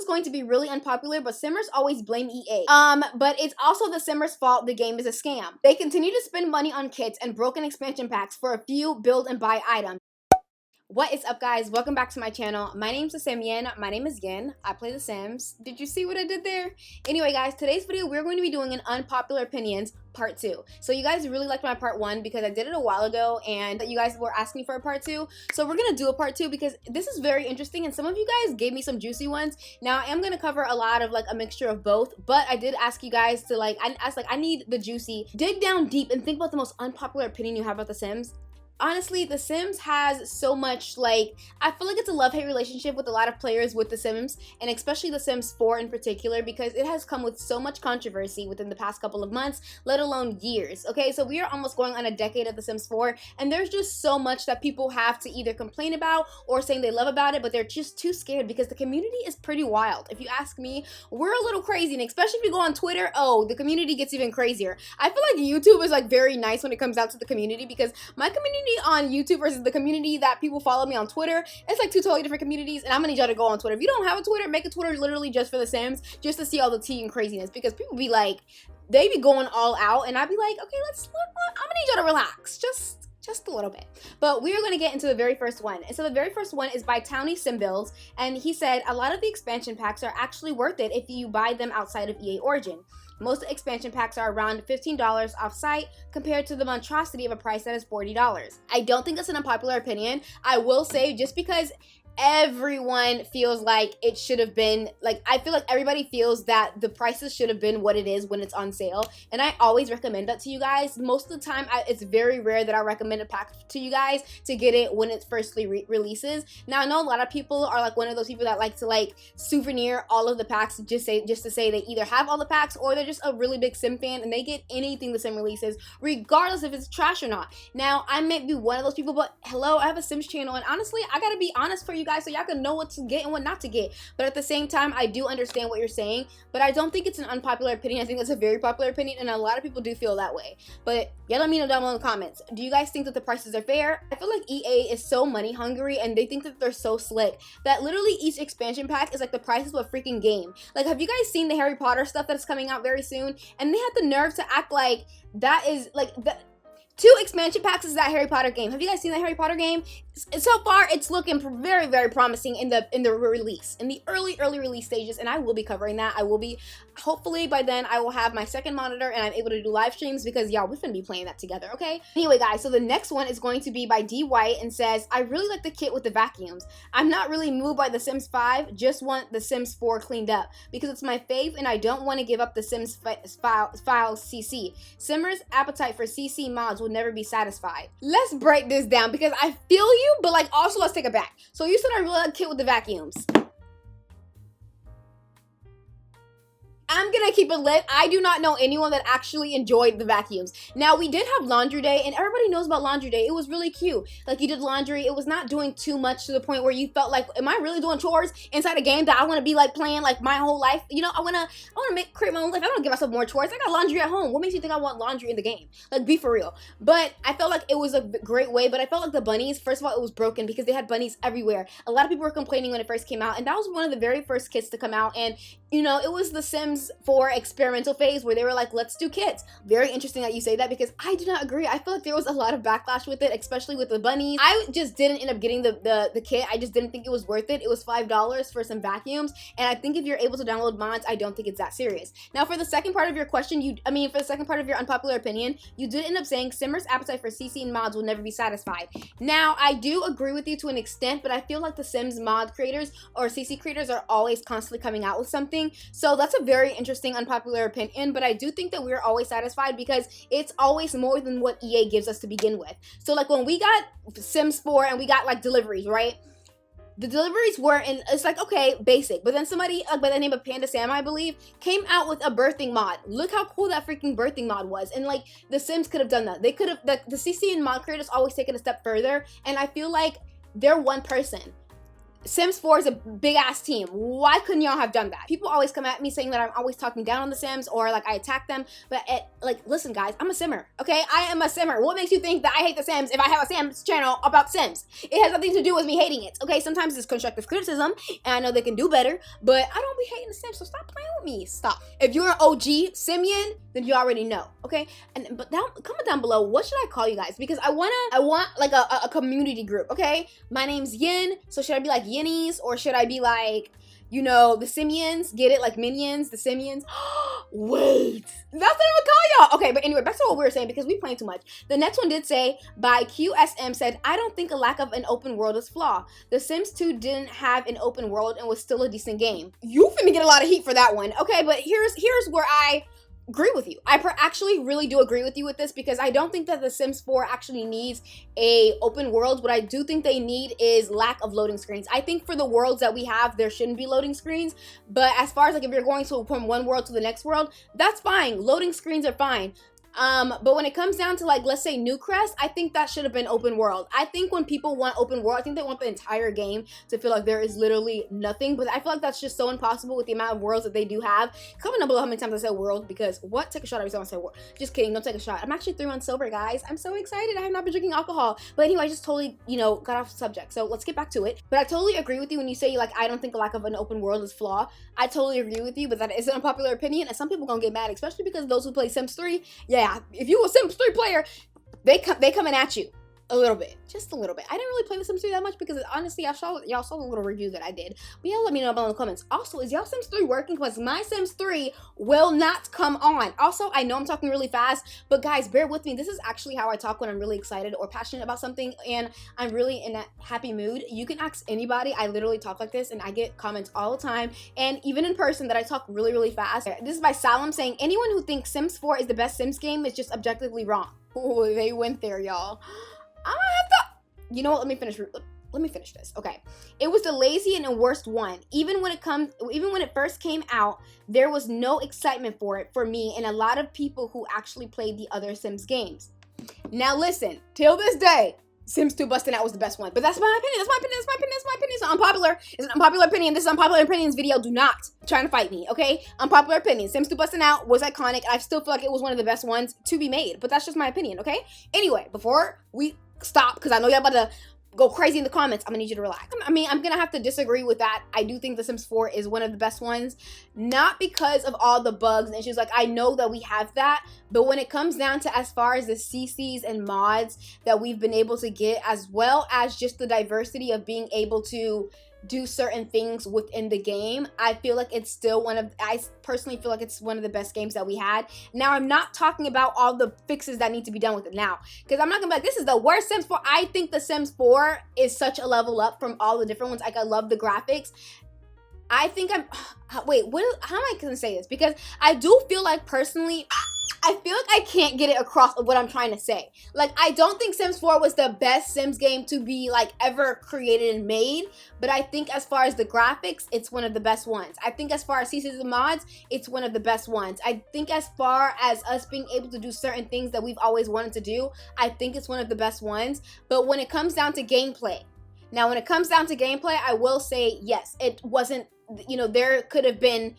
going to be really unpopular, but Simmers always blame EA. But it's also the Simmers' fault the game is a scam. They continue to spend money on kits and broken expansion packs for a few build and buy items. What is up, guys? Welcome back to my channel. My name's TheSimYin. My name is Yin. I play The Sims. Did you see what I did there? Anyway, guys, today's video we're going to be doing an unpopular opinions part 2. So you guys really liked my part 1 because I did it a while ago and you guys were asking for a part 2. So we're gonna do a part 2 because this is very interesting and some of you guys gave me some juicy ones. Now I am gonna cover a lot of like a mixture of both, but I did ask you guys to I need the juicy. Dig down deep and think about the most unpopular opinion you have about The Sims. Honestly, The Sims has so much, I feel like it's a love-hate relationship with a lot of players with The Sims, and especially The Sims 4 in particular, because it has come with so much controversy within the past couple of months, let alone years, okay? So we are almost going on a decade of The Sims 4, and there's just so much that people have to either complain about or saying they love about it, but they're just too scared because the community is pretty wild. If you ask me, we're a little crazy, and especially if you go on Twitter, oh, the community gets even crazier. I feel like YouTube is very nice when it comes out to the community because my community on YouTube versus the community that people follow me on Twitter, it's like two totally different communities, and I'm gonna need y'all to go on Twitter. If you don't have a Twitter, make a Twitter literally just for The Sims, just to see all the tea and craziness, because people be like, they be going all out, and I'd be like, okay, I'm gonna need y'all to relax, just a little bit. But we're going to get into the very first one. And so the very first one is by Townie Simbills, and he said, a lot of the expansion packs are actually worth it if you buy them outside of EA Origin. Most expansion packs are around $15 off site compared to the monstrosity of a price that is $40. I don't think that's an unpopular opinion. I will say, just because everyone feels like it should have been, I feel like everybody feels that the prices should have been what it is when it's on sale, and I always recommend that to you guys. Most of the time, it's very rare that I recommend a pack to you guys to get it when it firstly releases. Now, I know a lot of people are one of those people that like to souvenir all of the packs just to say they either have all the packs or they're just a really big Sim fan and they get anything the Sim releases, regardless if it's trash or not. Now, I may be one of those people, but hello, I have a Sims channel, and honestly, I gotta be honest for you guys so y'all can know what to get and what not to get. But at the same time, I do understand what you're saying, but I don't think it's an unpopular opinion. I think that's a very popular opinion, and a lot of people do feel that way. But y'all let me know down below in the comments. Do you guys think that the prices are fair? I feel like EA is so money hungry, and they think that they're so slick that literally each expansion pack is like the price of a freaking game. Have you guys seen the Harry Potter stuff that's coming out very soon? And they had the nerve to act like that is that 2 expansion packs is that Harry Potter game. Have you guys seen that Harry Potter game? So far, it's looking very, very promising in the release, in the early release stages, and I will be covering that. I will be, hopefully by then, I will have my second monitor and I'm able to do live streams because, y'all, we're gonna be playing that together, okay? Anyway, guys, so the next one is going to be by D. White and says, I really like the kit with the vacuums. I'm not really moved by The Sims 5, just want The Sims 4 cleaned up because it's my fave and I don't want to give up The Sims file CC. Simmer's appetite for CC mods will never be satisfied. Let's break this down because I feel you, but also let's take it back. So you said I really like kit with the vacuums. I'm gonna keep it lit. I do not know anyone that actually enjoyed the vacuums. Now, we did have laundry day, and everybody knows about laundry day. It was really cute. You did laundry. It was not doing too much to the point where you felt like, am I really doing chores inside a game that I want to be playing my whole life? You know, I wanna create my own life. I don't wanna give myself more chores. I got laundry at home. What makes you think I want laundry in the game? Be for real. But I felt like it was a great way, but I felt like the bunnies, first of all, it was broken because they had bunnies everywhere. A lot of people were complaining when it first came out, and that was one of the very first kits to come out, and you know, it was the Sims 4 experimental phase where they were like, let's do kits. Very interesting that you say that because I do not agree. I feel like there was a lot of backlash with it, especially with the bunnies. I just didn't end up getting the kit. I just didn't think it was worth it. It was $5 for some vacuums, and I think if you're able to download mods, I don't think it's that serious. Now, for the second part of your question, for the second part of your unpopular opinion, you did end up saying Simmer's appetite for CC and mods will never be satisfied. Now, I do agree with you to an extent, but I feel like the Sims mod creators or CC creators are always constantly coming out with something. So that's a very interesting unpopular opinion, but I do think that we're always satisfied because it's always more than what EA gives us to begin with. So when we got Sims 4 and we got deliveries, right? The deliveries were it's okay, basic, but then somebody by the name of Panda Sam, I believe, came out with a birthing mod. Look how cool that freaking birthing mod was, and the Sims could have done that. They could have, the CC and mod creators always taken a step further, and I feel like they're one person. Sims 4 is a big ass team. Why couldn't y'all have done that? People always come at me saying that I'm always talking down on the Sims or like I attack them. But like, listen guys, I'm a Simmer, okay? I am a Simmer. What makes you think that I hate the Sims if I have a Sims channel about Sims? It has nothing to do with me hating it, okay? Sometimes it's constructive criticism and I know they can do better, but I don't be hating the Sims, so stop playing with me. Stop. If you're an OG TheSimYin, then you already know, okay? But comment down below, what should I call you guys? Because I want like a community group, okay? My name's Yin, so should I be like Yinnies, or should I be like, you know, TheSimYins? Get it? Like minions, TheSimYins. Wait, that's what I'm gonna call y'all. Okay, but anyway, back to what we were saying because we playing too much. The next one did say by QSM said, I don't think a lack of an open world is flaw. The Sims 2 didn't have an open world and was still a decent game. You finna get a lot of heat for that one. Okay, but here's where I agree with you. I actually really do agree with you with this because I don't think that The Sims 4 actually needs a open world. What I do think they need is lack of loading screens. I think for the worlds that we have, there shouldn't be loading screens. But as far as like if you're going from one world to the next world, that's fine. Loading screens are fine. But when it comes down to like, let's say Newcrest, I think that should have been open world. I think when people want open world, I think they want the entire game to feel like there is literally nothing, but I feel like that's just so impossible with the amount of worlds that they do have. Comment down below how many times I said world, because what? Take a shot every time I say world. Just kidding, don't take a shot. I'm actually 3 months sober, guys. I'm so excited. I have not been drinking alcohol. But anyway, I just totally, you know, got off the subject. So let's get back to it. But I totally agree with you when you say like, I don't think a lack of an open world is flaw. I totally agree with you, but that is an unpopular opinion, and some people gonna get mad, especially because those who play Sims 3, yeah, if you a Sims 3 player, they coming at you a little bit, just a little bit. I didn't really play the Sims 3 that much because honestly, y'all saw the little review that I did. But y'all let me know about in the comments. Also, is y'all Sims 3 working? Because my Sims 3 will not come on. Also, I know I'm talking really fast, but guys, bear with me. This is actually how I talk when I'm really excited or passionate about something and I'm really in a happy mood. You can ask anybody. I literally talk like this and I get comments all the time, and even in person, that I talk really, really fast. This is by Salam saying, anyone who thinks Sims 4 is the best Sims game is just objectively wrong. Oh, they went there, y'all. I'm gonna have to, you know what, let me finish this. Okay, it was the lazy and worst one. Even when it first came out, there was no excitement for it for me and a lot of people who actually played the other Sims games. Now listen, till this day, Sims 2 busting out was the best one, but that's my opinion. It's an unpopular. It's an unpopular opinion. This is unpopular opinions video. Do not try to fight me, okay? Unpopular opinion. Sims 2 busting out was iconic. I still feel like it was one of the best ones to be made, but that's just my opinion, okay? Anyway, before we stop, because I know y'all about to go crazy in the comments, I'm gonna need you to relax. I mean, I'm gonna have to disagree with that. I do think The Sims 4 is one of the best ones, not because of all the bugs and issues. Like, I know that we have that, but when it comes down to as far as the CCs and mods that we've been able to get, as well as just the diversity of being able to do certain things within the game, I feel like it's still I personally feel like it's one of the best games that we had. Now, I'm not talking about all the fixes that need to be done with it now, because I'm not gonna be like, this is the worst Sims 4. I think The Sims 4 is such a level up from all the different ones. Like, I love the graphics. I think how am I gonna say this? Because I do feel like personally, I feel like I can't get it across what I'm trying to say. Like, I don't think Sims 4 was the best Sims game to be like ever created and made, but I think as far as the graphics, it's one of the best ones. I think as far as CCs and mods, it's one of the best ones. I think as far as us being able to do certain things that we've always wanted to do, I think it's one of the best ones. But when it comes down to gameplay, I will say, yes, it wasn't, you know, there could have been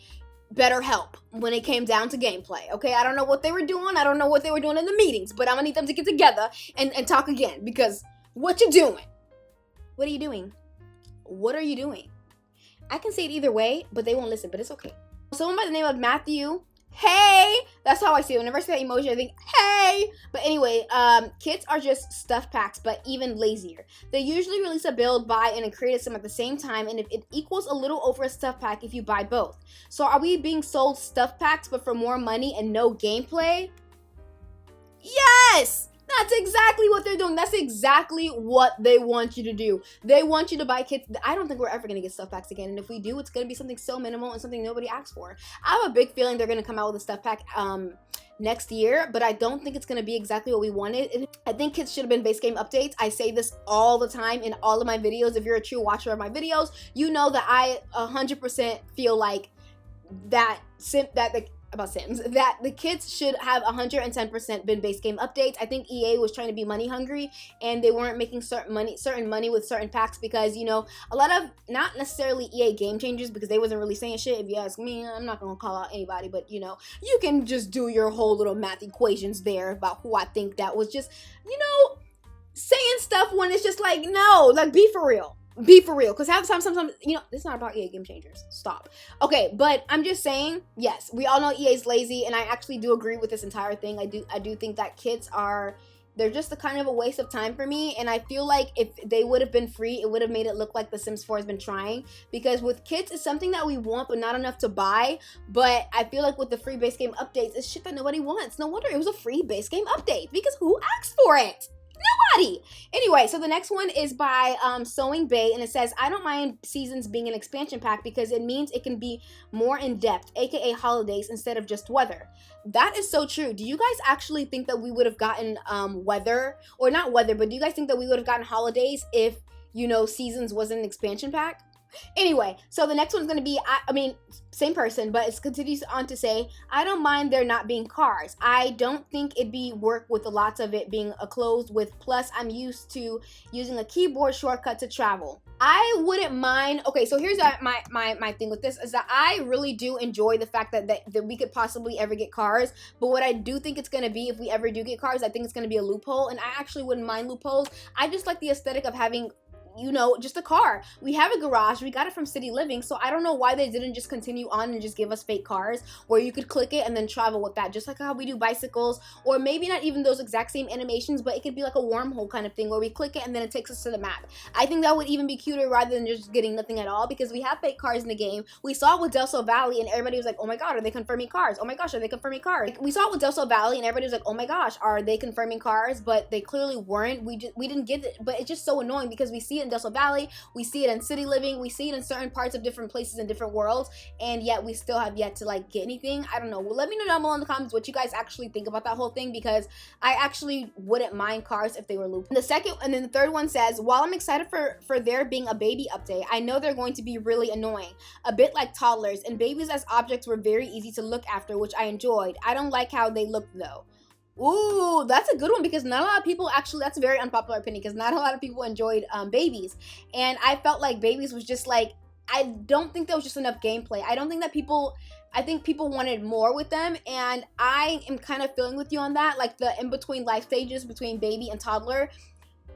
better help when it came down to gameplay, okay? I don't know what they were doing. I don't know what they were doing in the meetings, but I'm gonna need them to get together and talk again, because what you doing? What are you doing? What are you doing? I can say it either way, but they won't listen, but it's okay. Someone by the name of Matthew, hey, that's how I see it. Whenever I see that emoji, I think, hey. But anyway, kits are just stuff packs, but even lazier. They usually release a build, buy, and create a sim at the same time, and if it equals a little over a stuff pack if you buy both. So are we being sold stuff packs, but for more money and no gameplay? Yes! That's exactly what they're doing. That's exactly what they want you to do. They want you to buy kits. I don't think we're ever going to get stuff packs again. And if we do, it's going to be something so minimal and something nobody asks for. I have a big feeling they're going to come out with a stuff pack next year, but I don't think it's going to be exactly what we wanted. I think kits should have been base game updates. I say this all the time in all of my videos. If you're a true watcher of my videos, you know that I 100% feel like that about Sims, that the kids should have 110% been base game updates. I think EA was trying to be money hungry, and they weren't making certain money with certain packs because, you know, a lot of, not necessarily EA game changers, because they wasn't really saying shit. If you ask me, I'm not gonna call out anybody, but you know, you can just do your whole little math equations there about who I think that was just, you know, saying stuff when it's just like, no, like, be for real. Be for real, because half the time, sometimes, you know, it's not about EA game changers. Stop. Okay, but I'm just saying, yes, we all know EA's lazy, and I actually do agree with this entire thing. I do think that kits are, they're just a kind of a waste of time for me, and I feel like if they would have been free, it would have made it look like The Sims 4 has been trying, because with kits, it's something that we want, but not enough to buy. But I feel like with the free base game updates, it's shit that nobody wants. No wonder it was a free base game update, because who asked for it? Nobody. Anyway, so the next one is by Sewing Bay, and it says, I don't mind seasons being an expansion pack because it means it can be more in depth, aka holidays, instead of just weather. That is so true. Do you guys actually think that we would have gotten weather, or not weather, but do you guys think that we would have gotten holidays if, you know, seasons wasn't an expansion pack? Anyway, so the next one's going to be, I mean, same person, but it continues on to say, I don't mind there not being cars. I don't think it'd be work with lots of it being a closed with, plus I'm used to using a keyboard shortcut to travel. I wouldn't mind. Okay, so here's my thing with this is that I really do enjoy the fact that we could possibly ever get cars, but what I do think it's going to be, if we ever do get cars, I think it's going to be a loophole, and I actually wouldn't mind loopholes. I just like the aesthetic of having, you know, just a car. We have a garage, we got it from City Living, so I don't know why they didn't just continue on and just give us fake cars where you could click it and then travel with that, just like how we do bicycles, or maybe not even those exact same animations, but it could be like a wormhole kind of thing where we click it and then it takes us to the map. I think that would even be cuter rather than just getting nothing at all, because we have fake cars in the game. We saw it with Del Sol Valley and everybody was like, oh my god, are they confirming cars? Oh my gosh, are they confirming cars? We saw it with Del Sol Valley and everybody was like, oh my gosh, are they confirming cars? But they clearly weren't. We didn't get it, but it's just so annoying because we see it in Del Sol Valley, we see it in City Living, we see it in certain parts of different places in different worlds, and yet we still have yet to like get anything. I don't know. Well, let me know down below in the comments what you guys actually think about that whole thing, because I actually wouldn't mind cars if they were looped. The second, and then the third one says, while I'm excited for there being a baby update, I know they're going to be really annoying, a bit like toddlers, and babies as objects were very easy to look after, which I enjoyed. I don't like how they look though. Ooh, that's a good one, because not a lot of people actually, that's a very unpopular opinion, because not a lot of people enjoyed babies, and I felt like babies was just like, I don't think there was just enough gameplay. I don't think that I think people wanted more with them, and I am kind of feeling with you on that, like the in-between life stages between baby and toddler.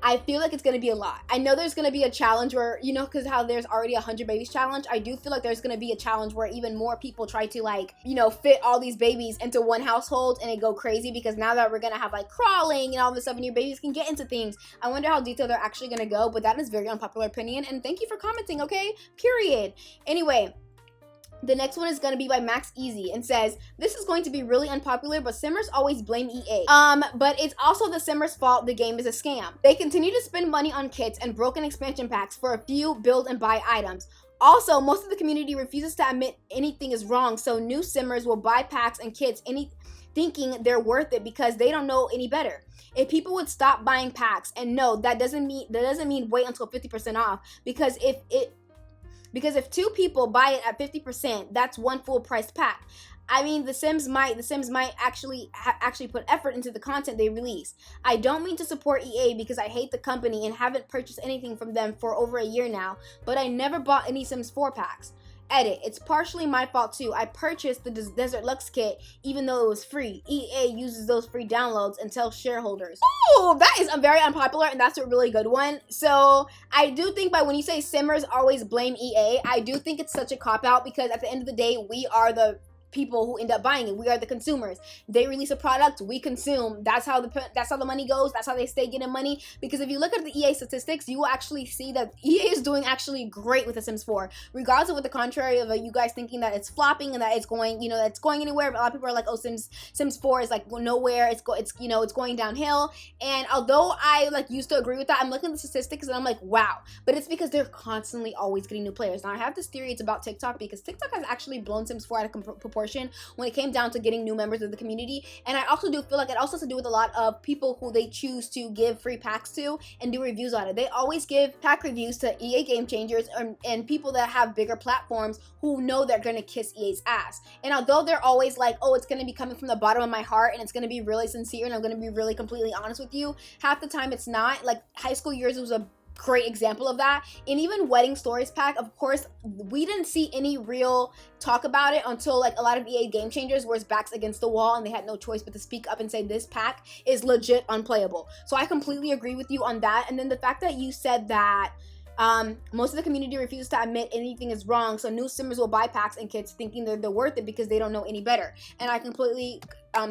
I feel like it's going to be a lot. I know there's going to be a challenge where, you know, because how there's already 100 babies challenge, I do feel like there's going to be a challenge where even more people try to, like, you know, fit all these babies into one household and it go crazy, because now that we're going to have like crawling and all this stuff and your babies can get into things, I wonder how detailed they're actually going to go. But that is very unpopular opinion, and thank you for commenting, okay? Period. Anyway, the next one is going to be by Max Easy, and says, this is going to be really unpopular, but Simmers always blame EA. But it's also the Simmers' fault the game is a scam. They continue to spend money on kits and broken expansion packs for a few build and buy items. Also, most of the community refuses to admit anything is wrong, so new Simmers will buy packs and kits thinking they're worth it because they don't know any better. If people would stop buying packs, and no, that doesn't mean wait until 50% off, because if two people buy it at 50%, that's one full price pack. I mean, the Sims might actually put effort into the content they release. I don't mean to support EA because I hate the company and haven't purchased anything from them for over a year now, but I never bought any Sims 4 packs. Edit, it's partially my fault too. I purchased the Desert Lux kit even though it was free. EA uses those free downloads and tells shareholders. Ooh, that is a very unpopular, and that's a really good one. So I do think by when you say Simmers always blame EA, I do think it's such a cop-out, because at the end of the day, we are the people who end up buying it. We are the consumers. They release a product, we consume. That's how the money goes. That's how they stay getting money. Because if you look at the EA statistics, you will actually see that EA is doing actually great with The Sims 4, regardless of what the contrary of you guys thinking that it's flopping and that it's going, you know, that's going anywhere. But a lot of people are like, oh, Sims 4 is like nowhere. It's going downhill. And although I like used to agree with that, I'm looking at the statistics and I'm like, wow. But it's because they're constantly always getting new players. Now I have this theory, it's about TikTok, because TikTok has actually blown Sims 4 out of proportion portion when it came down to getting new members of the community. And I also do feel like it also has to do with a lot of people who they choose to give free packs to and do reviews on it. They always give pack reviews to EA Game Changers and people that have bigger platforms who know they're gonna kiss EA's ass. And although they're always like, oh, it's gonna be coming from the bottom of my heart and it's gonna be really sincere and I'm gonna be really completely honest with you, half the time it's not. Like High School Years was a great example of that. And even Wedding Stories pack, of course, we didn't see any real talk about it until like a lot of EA Game Changers were backs against the wall and they had no choice but to speak up and say this pack is legit unplayable. So I completely agree with you on that. And then the fact that you said that most of the community refuses to admit anything is wrong, so new simmers will buy packs and kids thinking they're worth it because they don't know any better. And I completely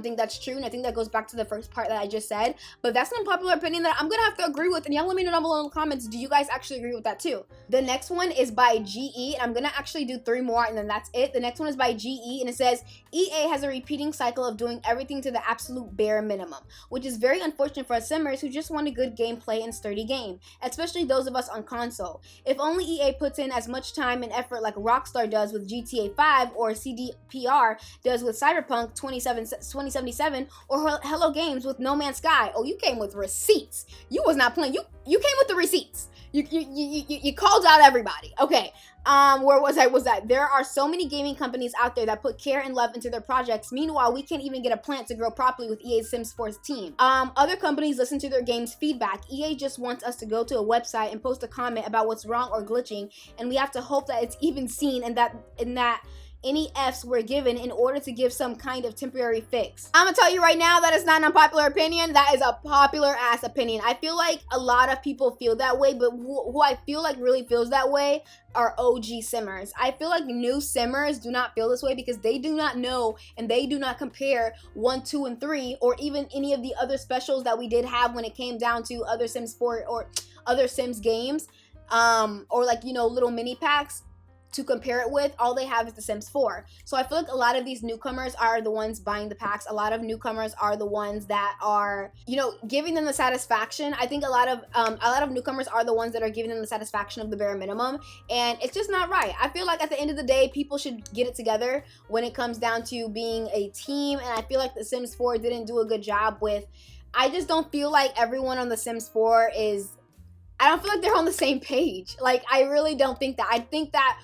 think that's true, and I think that goes back to the first part that I just said. But that's an unpopular opinion that I'm gonna have to agree with, and y'all let me know down below in the comments, do you guys actually agree with that too? The next one is by GE, and I'm gonna actually do 3 more and then that's it. The next one is by GE, and it says, EA has a repeating cycle of doing everything to the absolute bare minimum, which is very unfortunate for us simmers who just want a good gameplay and sturdy game, especially those of us on console. If only EA puts in as much time and effort like Rockstar does with GTA 5 or CDPR does with Cyberpunk 2077 or Hello Games with No Man's Sky. Oh, you came with receipts. You was not playing. You came with the receipts. You called out everybody. Okay. Where was I? There are so many gaming companies out there that put care and love into their projects. Meanwhile, we can't even get a plant to grow properly with EA's Sims 4's team. Other companies listen to their game's feedback. EA just wants us to go to a website and post a comment about what's wrong or glitching, and we have to hope that it's even seen and that any F's were given in order to give some kind of temporary fix. I'm gonna tell you right now, that is not an unpopular opinion. That is a popular ass opinion. I feel like a lot of people feel that way, but who I feel like really feels that way are OG simmers. I feel like new simmers do not feel this way because they do not know and they do not compare 1, 2, and 3 or even any of the other specials that we did have when it came down to other Sims 4 or other Sims games, or like, you know, little mini packs to compare it with. All they have is The Sims 4. So I feel like a lot of these newcomers are the ones buying the packs. A lot of newcomers are the ones that are, you know, giving them the satisfaction. I think a lot of newcomers are the ones that are giving them the satisfaction of the bare minimum, and it's just not right. I feel like at the end of the day, people should get it together when it comes down to being a team, and I feel like The Sims 4 didn't do a good job with, I just don't feel like everyone on The Sims 4 is, I don't feel like they're on the same page. Like, I really don't think that. I think that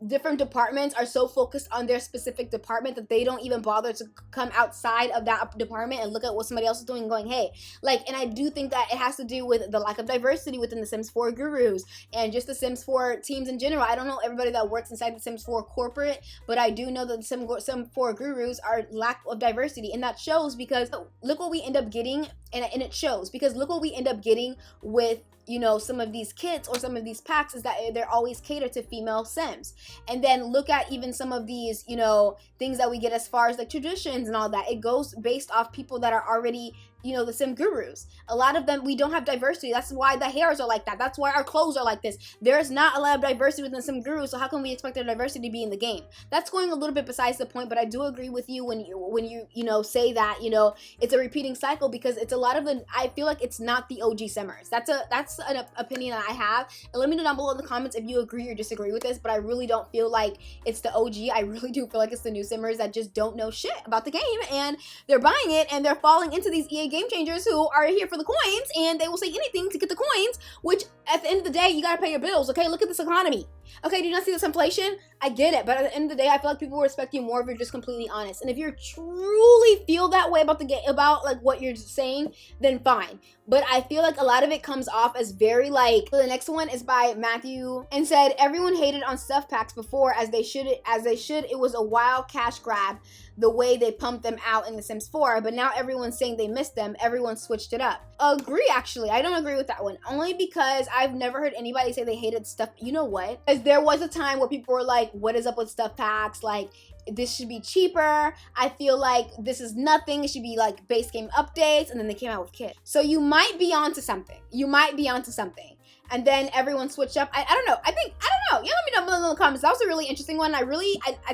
different departments are so focused on their specific department that they don't even bother to come outside of that department and look at what somebody else is doing and going, hey, like, and I do think that it has to do with the lack of diversity within the Sims 4 gurus and just the Sims 4 teams in general. I don't know everybody that works inside the Sims 4 corporate, but I do know that the Sims 4 gurus are lack of diversity, and that shows because look what we end up getting, and it shows because look what we end up getting with, you know, some of these kits or some of these packs is that they're always catered to female Sims. And then look at even some of these, you know, things that we get as far as like traditions and all that. It goes based off people that are already, you know, the Sim gurus. A lot of them, we don't have diversity. That's why the hairs are like that. That's why our clothes are like this. There's not a lot of diversity within Sim gurus, so how can we expect their diversity to be in the game? That's going a little bit besides the point, but I do agree with you when you know, say that, you know, it's a repeating cycle because it's a lot of the, I feel like it's not the OG Simmers. That's an opinion that I have. And let me know down below in the comments if you agree or disagree with this, but I really don't feel like it's the OG. I really do feel like it's the new Simmers that just don't know shit about the game, and they're buying it and they're falling into these EA Game Changers who are here for the coins, and they will say anything to get the coins, which at the end of the day, you gotta pay your bills, okay? Look at this economy. Okay, do you not see this inflation? I get it, but at the end of the day, I feel like people will respect you more if you're just completely honest. And if you truly feel that way about the game, about like what you're saying, then fine. But I feel like a lot of it comes off as very like, so the next one is by Matthew and said, everyone hated on stuff packs before as they should. It was a wild cash grab the way they pumped them out in The Sims 4, but now everyone's saying they missed them. Everyone switched it up. Agree, actually. I don't agree with that one. Only because I've never heard anybody say they hated stuff. You know what? Because there was a time where people were like, what is up with stuff packs? Like, this should be cheaper. I feel like this is nothing. It should be like base game updates, and then they came out with kits. So you might be onto something. You might be onto something. and then everyone switched up. I don't know. I don't know. Yeah, let me know below in the comments. That was a really interesting one. I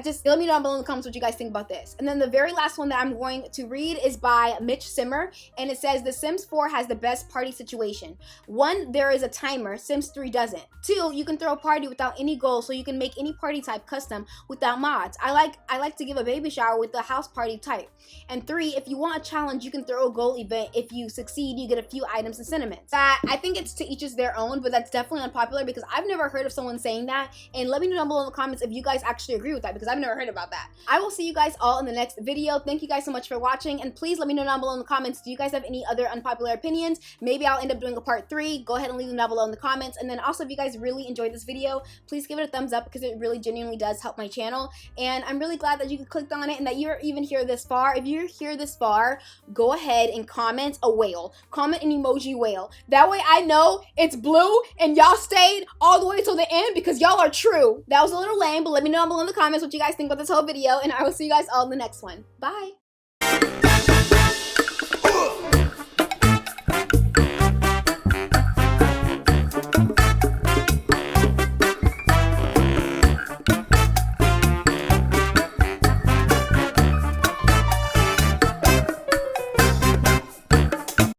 just, let me know below in the comments what you guys think about this. And then the very last one that I'm going to read is by Mitch Simmer, and it says, The Sims 4 has the best party situation. 1, there is a timer. Sims 3 doesn't. 2, you can throw a party without any goals, so you can make any party type custom without mods. I like to give a baby shower with the house party type. And 3, if you want a challenge, you can throw a goal event. If you succeed, you get a few items and sentiments. I think it's to each is their own, but that's definitely unpopular because I've never heard of someone saying that. And let me know down below in the comments if you guys actually agree with that, because I've never heard about that. I will see you guys all in the next video. Thank you guys so much for watching, and please let me know down below in the comments, do you guys have any other unpopular opinions? Maybe I'll end up doing a part 3. Go ahead and leave them down below in the comments. And then also, if you guys really enjoyed this video, please give it a thumbs up because it really genuinely does help my channel. And I'm really glad that you clicked on it and that you're even here this far. If you're here this far, go ahead and comment a whale. Comment an emoji whale. That way I know it's blue and y'all stayed all the way till the end because y'all are true. That was a little lame, but let me know down below in the comments what you guys think about this whole video, and I will see you guys all in the next one. Bye!